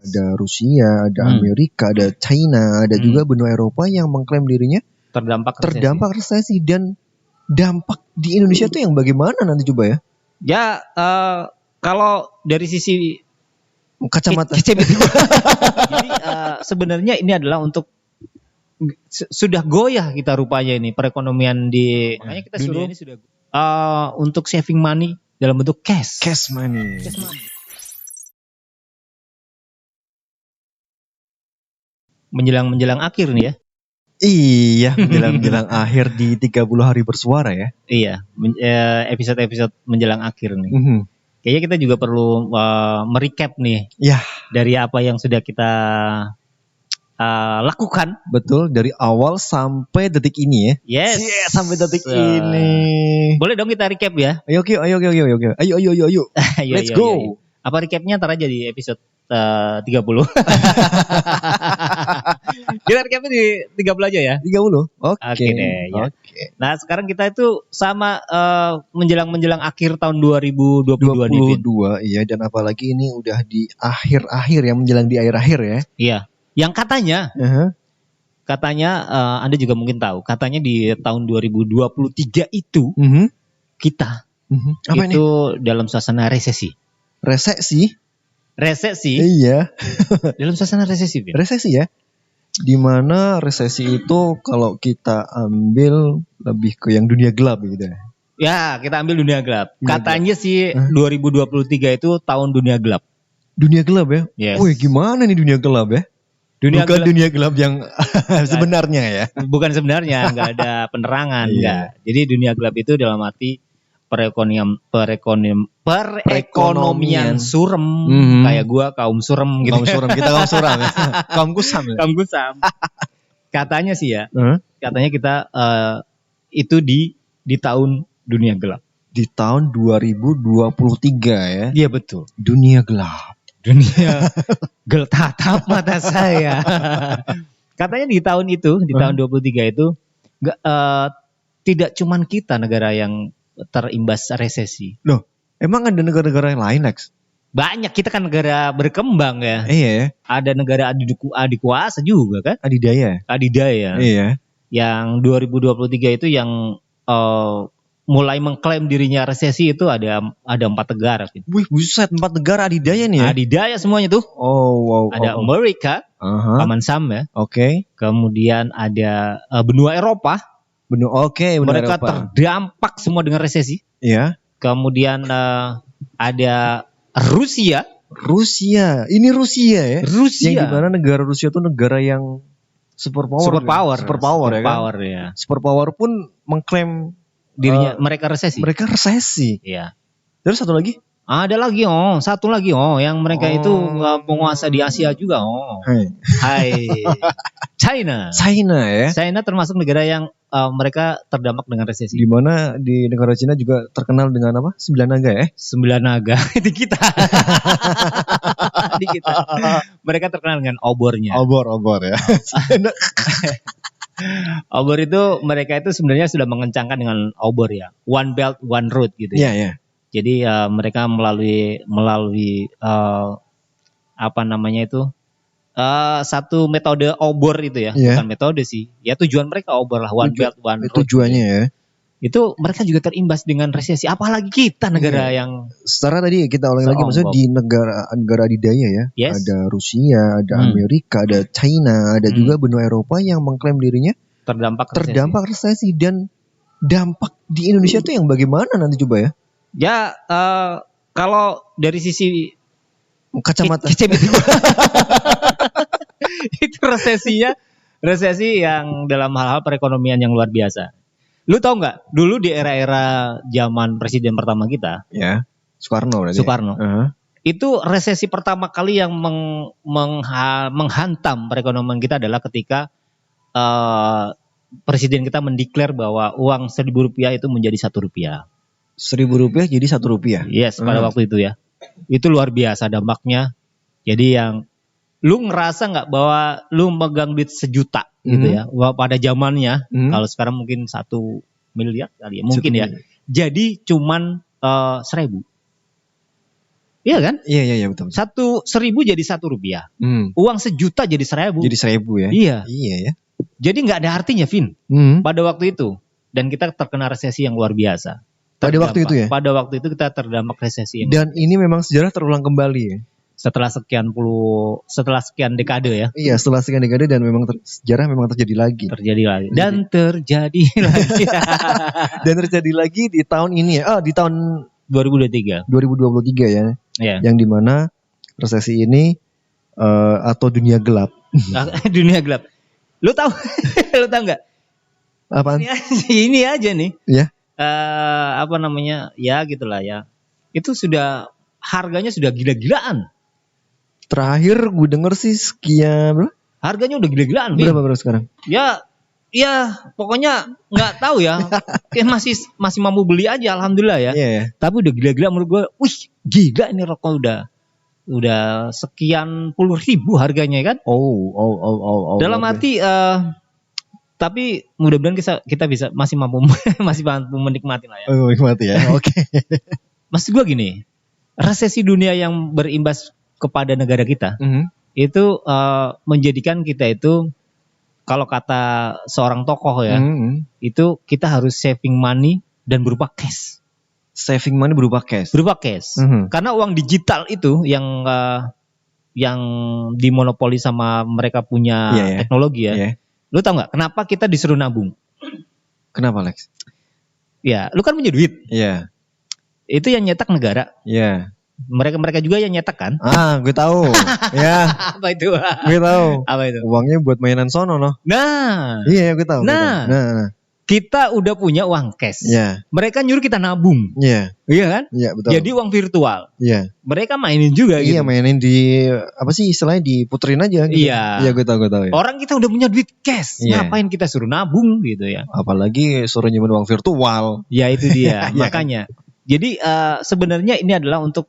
Ada Rusia, ada Amerika, ada China, ada juga benua Eropa yang mengklaim dirinya terdampak resesi. Dan dampak di Indonesia tuh yang bagaimana nanti coba ya? Ya, kalau dari sisi kacamata. Jadi sebenarnya ini adalah untuk sudah goyah kita rupanya ini perekonomian di makanya kita suruh ini sudah untuk saving money dalam bentuk cash money. Menjelang akhir nih ya. Iya, menjelang akhir di 30 hari bersuara ya. Iya, episode menjelang akhir nih. Kayaknya kita juga perlu merecap nih. Ya, dari apa yang sudah kita lakukan. Betul, dari awal sampai detik ini ya. Yes. Sampai detik ini. Boleh dong kita recap ya. Ayo. Let's go. Apa recapnya ntar aja di episode 30. Kita recapnya di 30 aja ya. 30. Oke deh ya. Nah, sekarang kita itu sama menjelang akhir tahun 2022 nih. 22, iya, dan apalagi ini udah di akhir-akhir ya, menjelang di akhir-akhir ya. Iya. Yang katanya Anda juga mungkin tahu, katanya di tahun 2023 itu kita Apa itu ini? Dalam suasana resesi. Iya. Dalam suasana resesi. Resesi ya. Dimana resesi itu kalau kita ambil lebih ke yang dunia gelap gitu ya. Ya, kita ambil dunia gelap. Katanya sih 2023 itu tahun dunia gelap. Dunia gelap ya? Yes. Wih, gimana nih dunia gelap ya? Bukan dunia gelap yang sebenarnya ya. Bukan sebenarnya, nggak ada penerangan, enggak. Jadi dunia gelap itu dalam arti perekonomian surem. Kayak gua kaum surem gitu. Kaum surem, kita kaum surem ya. Kaum kusam ya. Kaum kusam. Katanya sih ya. Katanya kita itu di tahun dunia gelap. Di tahun 2023 ya. Iya betul. Dunia gelap. Gel tatap mata saya. Katanya di tahun itu, di tahun 23 itu tidak cuman kita negara yang terimbas resesi. Loh, emang ada negara-negara yang lain, Lex? Banyak, kita kan negara berkembang ya. Iya. Ada negara adikuasa juga kan? Adidaya. Iya. Yang 2023 itu yang mulai mengklaim dirinya resesi itu ada 4 negara. Wih, buset, 4 negara adidaya nih ya? Adidaya semuanya tuh. Oh, wow. Ada Amerika, Paman Sam ya. Oke. Kemudian ada benua Eropa. Mereka Eropa terdampak semua dengan resesi. Iya. Kemudian ada Rusia. Ini Rusia ya? Rusia. Yang dimana negara Rusia itu negara yang superpower ya. Superpower pun mengklaim dirinya mereka resesi. Iya. Terus satu lagi? Ada lagi satu lagi yang mereka itu penguasa di Asia juga Hai. China ya. China termasuk negara yang mereka terdampak dengan resesi. Di mana di negara Cina juga terkenal dengan apa? 9 naga ya? 9 naga di kita. Di kita. Mereka terkenal dengan obornya. Obor ya. Obor itu mereka itu sebenarnya sudah mengencangkan dengan obor ya. One Belt One Road gitu ya. Iya. Jadi mereka melalui apa namanya itu satu metode obor itu ya, bukan metode sih. Ya tujuan mereka obor lah, One Belt One Road. Tujuannya ya. Itu mereka juga terimbas dengan resesi. Apalagi kita negara yang secara tadi kita ulangi lagi, maksudnya di negara adidaya ya. Yes. Ada Rusia, ada Amerika, ada China, ada juga benua Eropa yang mengklaim dirinya terdampak resesi. Dan dampak di Indonesia tuh yang bagaimana nanti coba ya? Ya, kalau dari sisi kacamata. Itu resesi yang dalam hal-hal perekonomian yang luar biasa. Lu tau nggak? Dulu di era-era zaman presiden pertama kita, ya, Soekarno. Itu resesi pertama kali yang menghantam perekonomian kita adalah ketika presiden kita mendeklar bahwa uang Rp1.000 itu menjadi Rp1. Rp1.000 jadi Rp1. Yes, pada waktu itu ya. Itu luar biasa dampaknya. Jadi yang lu ngerasa nggak bahwa lu megang duit 1 juta gitu ya, pada zamannya. Kalau sekarang mungkin 1 miliar kali ya, mungkin ya. Jadi cuman 1.000. Iya kan? Iya betul. 1.000 jadi Rp1. Uang 1.000.000 jadi 1.000. Jadi 1.000 ya? Iya. Iya ya. Jadi nggak ada artinya, Vin. Pada waktu itu. Dan kita terkena resesi yang luar biasa. Pada waktu itu ya? Pada waktu itu kita terdampak resesi. Dan ini memang sejarah terulang kembali ya? Setelah sekian dekade ya. Iya, setelah sekian dekade dan memang sejarah memang terjadi lagi. Dan terjadi lagi. Dan terjadi lagi di tahun ini ya. Di tahun 2023 ya. Yeah. Yang dimana resesi ini atau dunia gelap. Dunia gelap. Lu tahu nggak? Apaan? Ini aja nih. Ya. Apa namanya? Ya gitulah ya. Itu sudah harganya sudah gila-gilaan. Terakhir gue denger sih sekian berapa? Harganya udah gila-gilaan. Berapa sekarang? Ya pokoknya nggak tahu ya. masih mampu beli aja, alhamdulillah ya. Yeah. Tapi udah gila-gila menurut gue. Wih, gila ini rokok udah sekian puluh ribu harganya kan? Oh. Dalam arti tapi mudah-mudahan kita bisa masih mampu menikmati lah ya. Menikmati ya. Oke. Maksud gue gini, resesi dunia yang berimbas kepada negara kita itu menjadikan kita itu, kalau kata seorang tokoh ya, itu kita harus saving money dan berupa cash. Saving money berupa cash. Karena uang digital itu yang dimonopoli sama mereka punya teknologi ya. Yeah. Lu tahu nggak kenapa kita disuruh nabung? Kenapa, Lex? Ya, lu kan punya duit. Iya. Itu yang nyetak negara. Iya. Mereka juga yang nyetak kan? Gue tahu. Ya. Apa itu? Gue tahu. Apa itu? Uangnya buat mainan sono loh. Nah. Iya, gue tahu. Nah. Kita udah punya uang cash. Iya. Mereka nyuruh kita nabung. Iya. Iya kan? Iya, betul. Jadi uang virtual. Iya. Mereka mainin juga gitu. Iya, mainin di apa sih istilahnya, diputerin aja gitu. Iya. Iya, gue tahu ya. Orang kita udah punya duit cash. Ngapain kita suruh nabung gitu ya? Apalagi suruh nyimpen uang virtual. Ya itu dia. Makanya. Jadi sebenarnya ini adalah untuk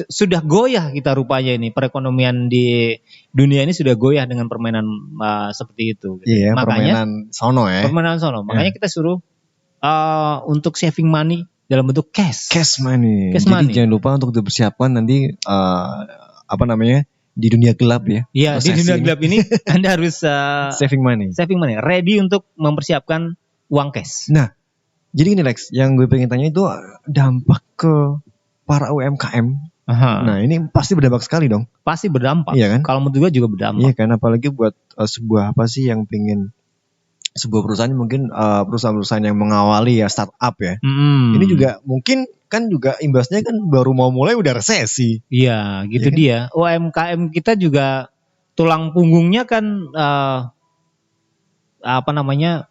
sudah goyah kita rupanya ini, perekonomian di dunia ini sudah goyah dengan permainan seperti itu. Gitu. Iya, makanya permainan sono ya. Makanya kita suruh untuk saving money dalam bentuk cash. Cash money. Jadi jangan lupa untuk dipersiapkan nanti di dunia gelap ya. Iya, di dunia gelap ini Anda harus saving money. Ready untuk mempersiapkan uang cash. Nah, jadi ini Lex, yang gue pengen tanya itu dampak ke para UMKM. Nah, ini pasti berdampak sekali dong. Pasti berdampak. Iya kan? Kalau menurut gue juga berdampak. Iya kan, apalagi buat sebuah apa sih yang pengen sebuah perusahaan, mungkin perusahaan-perusahaan yang mengawali ya, startup ya. Ini juga mungkin kan juga imbasnya kan baru mau mulai udah resesi. Iya, gitu dia. UMKM kita juga tulang punggungnya kan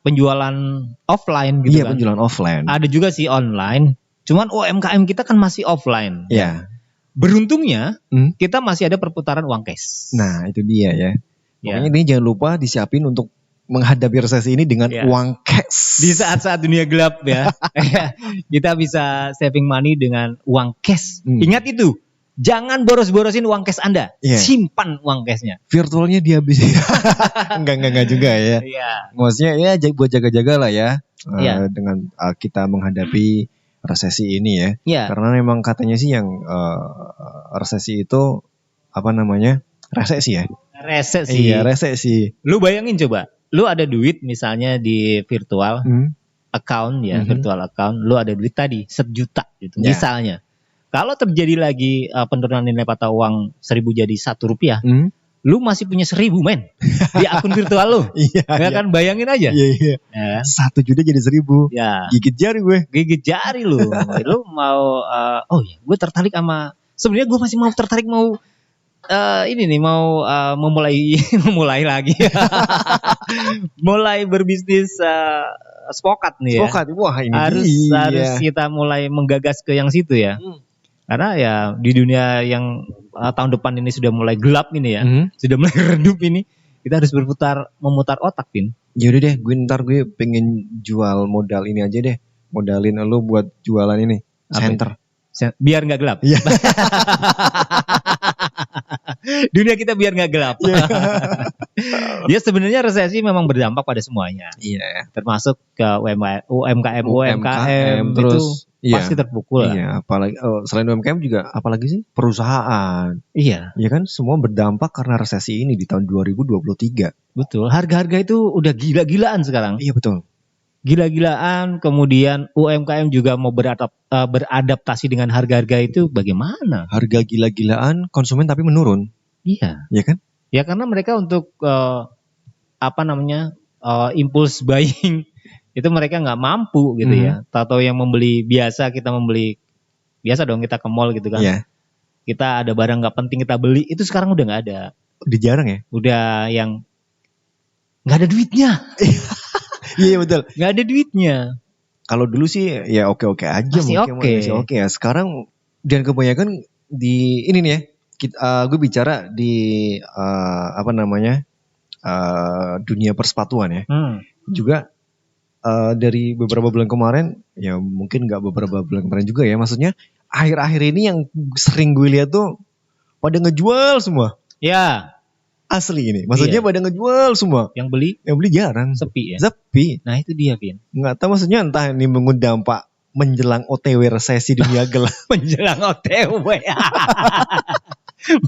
penjualan offline gitu kan. Iya, penjualan offline. Ada juga sih online. Cuman UMKM kita kan masih offline. Iya. Beruntungnya kita masih ada perputaran uang cash. Nah, itu dia ya. Makanya ini jangan lupa disiapin untuk menghadapi resesi ini dengan uang cash. Di saat-saat dunia gelap ya. Kita bisa saving money dengan uang cash. Ingat itu. Jangan boros-borosin uang cash Anda. Simpan uang cashnya. Virtualnya dihabisin. Enggak juga ya. Maksudnya ya buat jaga-jaga lah ya. Dengan kita menghadapi resesi ini ya. Karena memang katanya sih yang resesi itu resesi ya. Resesi. Iya, resesi. Lu bayangin coba. Lu ada duit misalnya di virtual account ya, virtual account. Lu ada duit tadi 1 juta gitu misalnya. Kalau terjadi lagi penurunan nilai mata uang 1.000 jadi Rp1, lu masih punya 1.000 men di akun virtual lu. Kan bayangin aja. Iya. 1 juta jadi 1.000. Ya. Gigit jari gue. Gigit jari lu. Lu mau gue tertarik sama, sebenarnya gue masih mau tertarik memulai lagi. Mulai berbisnis spokat nih ya. Spokat. Wah, ini harus kita mulai menggagas ke yang situ ya. Karena ya di dunia yang tahun depan ini sudah mulai gelap ini ya, sudah mulai redup ini, kita harus memutar otak, Pin. Yaudah deh, gue pengen jual modal ini aja deh, modalin lu buat jualan ini, center. Biar nggak gelap. Dunia kita biar nggak gelap. Ya sebenarnya resesi memang berdampak pada semuanya. Iya. Termasuk ke UMKM terus itu pasti terpukul. Iya, apalagi selain UMKM juga apalagi sih perusahaan. Iya. Ya kan semua berdampak karena resesi ini di tahun 2023. Betul. Harga-harga itu udah gila-gilaan sekarang. Iya betul. Gila-gilaan, kemudian UMKM juga mau beradaptasi dengan harga-harga itu bagaimana? Harga gila-gilaan, konsumen tapi menurun. Iya. Iya kan? Ya karena mereka untuk impulse buying itu mereka nggak mampu gitu ya. Atau yang membeli biasa, kita membeli biasa dong, kita ke mall gitu kan. Iya. Kita ada barang nggak penting kita beli, itu sekarang udah nggak ada. Udah jarang ya? Udah yang nggak ada duitnya. Iya betul. Nggak ada duitnya. Kalau dulu sih ya oke-oke aja. Masih oke ya. Sekarang dan kebanyakan di ini nih ya. Gue bicara di dunia persepatuan ya. Juga dari beberapa bulan kemarin, ya mungkin nggak beberapa bulan kemarin juga ya. Maksudnya akhir-akhir ini yang sering gue lihat tuh pada ngejual semua. Ya. Asli ini, maksudnya pada ngejual semua. Yang beli jarang. Sepi ya. Sepi. Nah itu dia, Vin. Nggak tahu maksudnya, entah ini mengundang dampak menjelang OTW resesi dunia gelap. Menjelang OTW.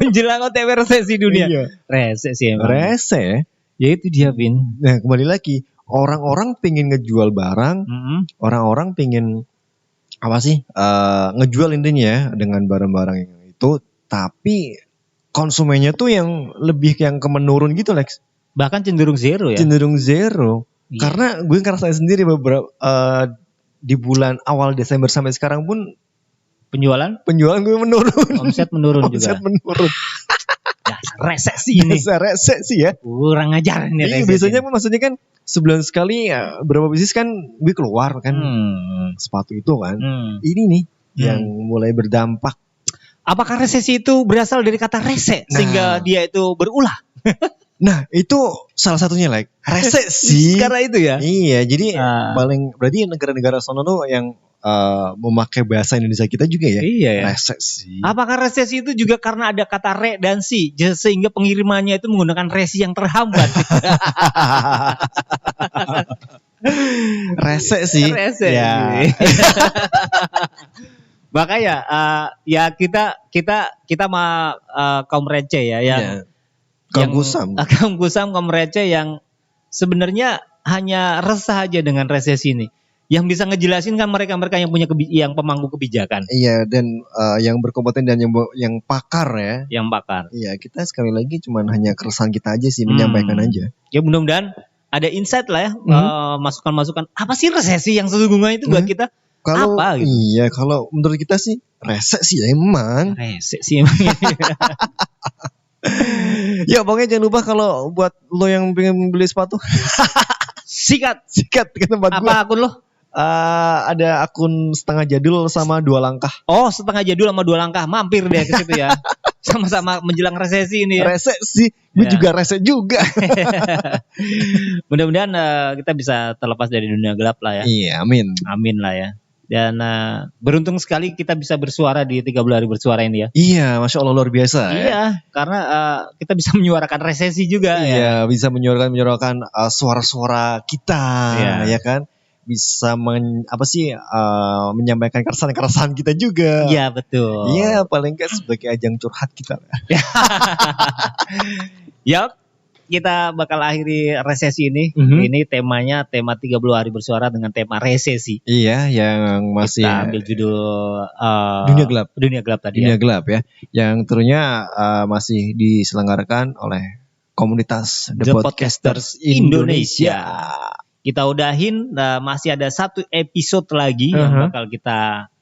Menjelang OTW resesi dunia. Iya. Resesi emang. Rese. Ya itu dia, Vin. Nah kembali lagi, orang-orang pengen ngejual barang, orang-orang pengen ngejual intinya ya dengan barang-barang yang itu, tapi konsumennya tuh yang lebih yang ke menurun gitu, Lex. Bahkan cenderung zero ya. Cenderung zero. Iya. Karena gue ngerasain sendiri beberapa di bulan awal Desember sampai sekarang pun penjualan gue menurun. Omset menurun juga. Omset menurun. Resesi ini. Resesi ya. Kurang ajar ini resesi. Biasanya maksudnya kan sebulan sekali ya, berapa bisnis kan gue keluar kan sepatu itu kan. Ini nih yang mulai berdampak. Apakah resesi itu berasal dari kata rese sehingga dia itu berulah? Nah itu salah satunya resesi. Karena itu ya. Iya, jadi berarti negara-negara sono tuh yang memakai bahasa Indonesia kita juga ya. Iya ya. Resesi. Apakah resesi itu juga karena ada kata re dan si sehingga pengirimannya itu menggunakan resi yang terhambat? Resesi. Ya. Makanya ya kita mah kaum receh ya yang kaum kaum receh yang sebenarnya hanya resah aja dengan resesi ini. Yang bisa ngejelasin kan mereka yang punya yang pemangku kebijakan. Iya, dan yang berkompeten dan yang pakar ya. Yang pakar. Iya, kita sekali lagi cuman hanya keresahan kita aja sih, menyampaikan aja. Ya mudah-mudahan ada insight lah ya, masukan-masukan apa sih resesi yang sesungguhnya itu buat kita. Kalau apa gitu? Iya, kalau menurut kita sih resesi ya emang. Resesi emang. Ya pokoknya jangan lupa kalau buat lo yang pengen beli sepatu, sikat ke tempat gue. Apa akun lo? Ada akun setengah jadul sama 2 langkah. Oh, setengah jadul sama 2 langkah, mampir deh ke situ ya. Sama-sama menjelang resesi ini ya. Resesi, gue juga rese juga. Mudah-mudahan kita bisa terlepas dari dunia gelap lah ya. Iya, amin. Amin lah ya. Dan beruntung sekali kita bisa bersuara di 30 hari bersuara ini ya. Iya, Masya Allah luar biasa. Iya, karena kita bisa menyuarakan resesi juga. Iya, ya. Bisa menyuarakan suara-suara kita, ya kan. Bisa menyampaikan keresahan kita juga. Iya, betul. Iya, paling nggak sebagai ajang curhat kita. Yap. Kita bakal akhiri resesi ini. Ini tema 30 hari bersuara dengan tema resesi. Iya, yang masih kita ambil judul Dunia Gelap. Dunia Gelap tadi. Dunia Gelap ya. Yang tentunya masih diselenggarakan oleh komunitas The Podcasters Indonesia. Kita udahin, masih ada 1 episode lagi yang bakal kita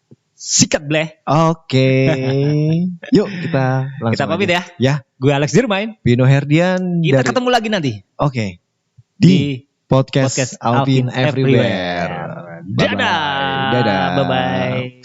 sikat bleh. Oke. Yuk kita langsung. Kita pamit ya. Ya. Gue Alex Dirmain. Bino Herdian. Kita ketemu lagi nanti. Oke. Di podcast Alvin Everywhere. Dadah. Dadah. Bye-bye.